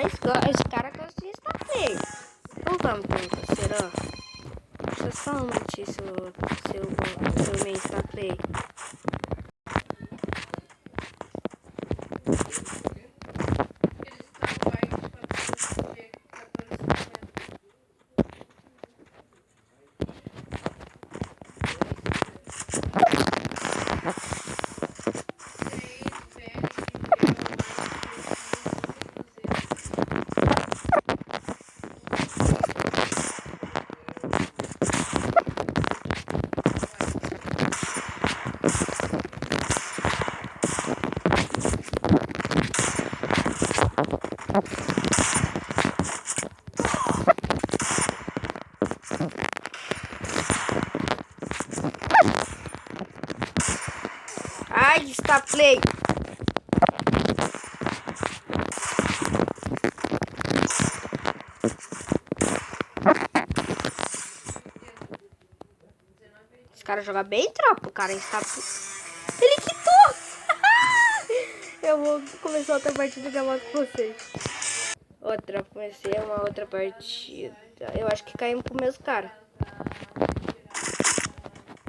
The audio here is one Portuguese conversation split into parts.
esse cara gosta de estar feio. Então vamos, parceiro, ó. Deixa eu só um minutinho seu main está play. Ai, está play. Esse cara joga bem, tropa. O cara está... Ele quitou! Eu vou começar outra partida de moto com vocês. Comecei uma outra partida. Eu acho que caímos pro mesmo cara.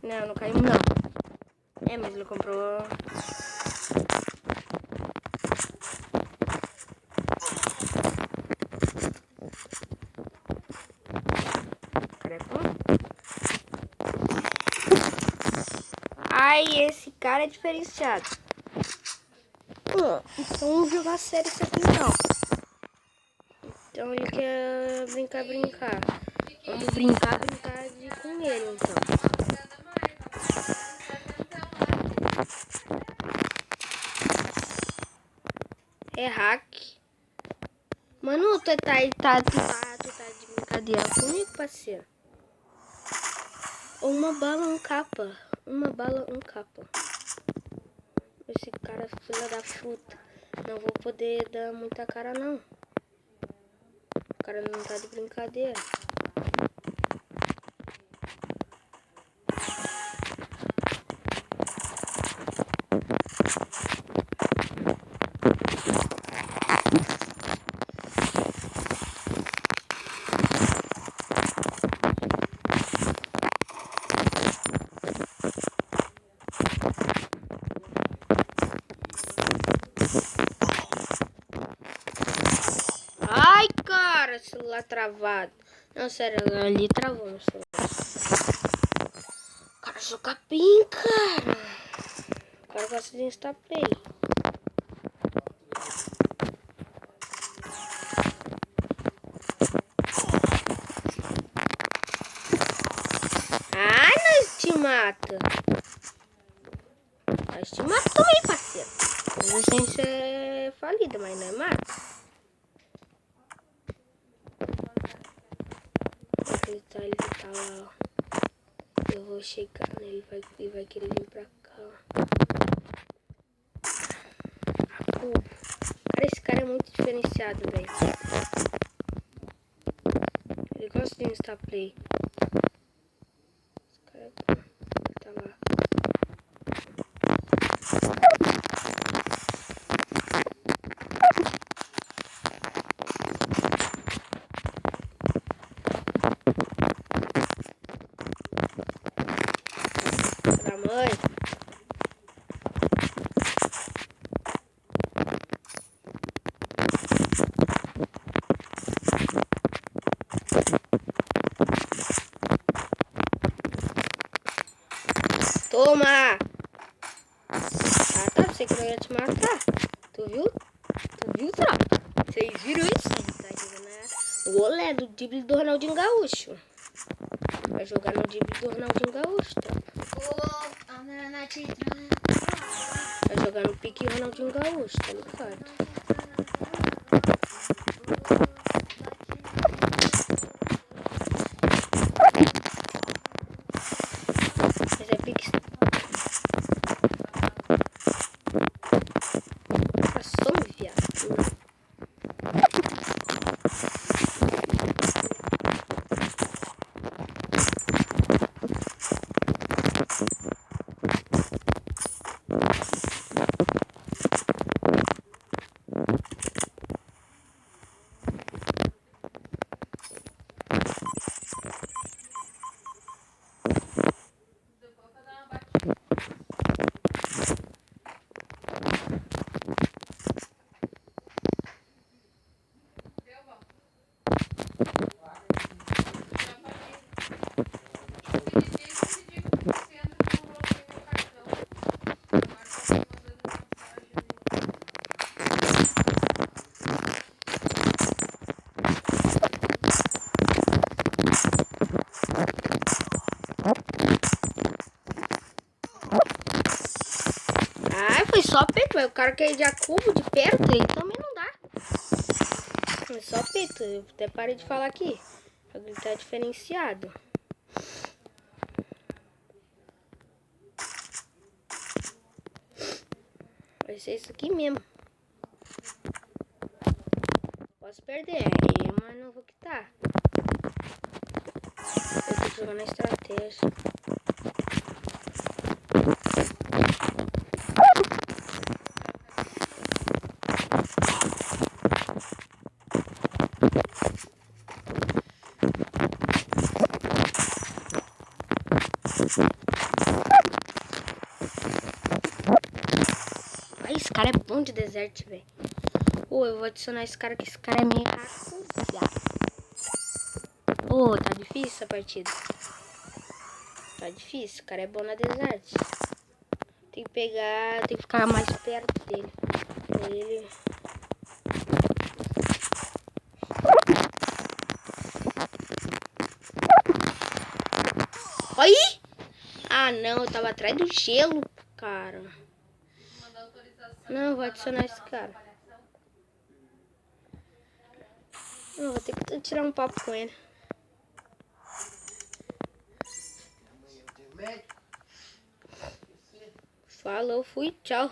Não caímos não. É, mas ele comprou... Ai, esse cara é diferenciado. Então vamos jogar sério isso aqui não. Então ele quer brincar. Vamos brincar com ele então. É hack. Mano, tu tá de brincadeira comigo, parceiro. Uma bala, um capa. Esse cara, filha da puta. Não vou poder dar muita cara, não. O cara não tá de brincadeira. Ai, cara, celular travado. Não, sério, ali travou no celular. O cara joga bem, cara. O cara gosta de instaplay. Ai, nós te mata. Nós te mata também, parceiro. A resistência é falida, mas não é mata. Ele tá lá, ó. Eu vou chegar nele, ele vai querer vir pra cá. Cara, esse cara é muito diferenciado, velho. Ele gosta de instaplay. Esse cara tá lá. Pra mãe. Toma! Ah, tá. Você que não ia te matar. Tu viu? Tropa? Vocês viram isso? Tá jogando o olé do drible do Ronaldinho Gaúcho. Vai jogar no drible do Ronaldinho Gaúcho, tropa. Vai jogar no pique Ronaldinho Gaúcho, tá ligado? Mas é pique... Passou, viado. mas o cara quer ir de cubo de perto, aí também não dá. É só peito, eu até parei de falar aqui. Ele tá diferenciado. Vai ser isso aqui mesmo. Posso perder, mas não vou quitar. Eu tô jogando a estratégia. Ai, esse cara é bom de deserto, velho. Ô, eu vou adicionar esse cara, que esse cara é meio racuzado. Ô, tá difícil essa partida. Tá difícil, o cara é bom na desert. Tem que pegar, tem que ficar mais perto dele. Ele... Aí! Ah, não, eu tava atrás do gelo, cara. Não, vou adicionar esse cara. Não, vou ter que tirar um papo com ele. Falou, fui, tchau.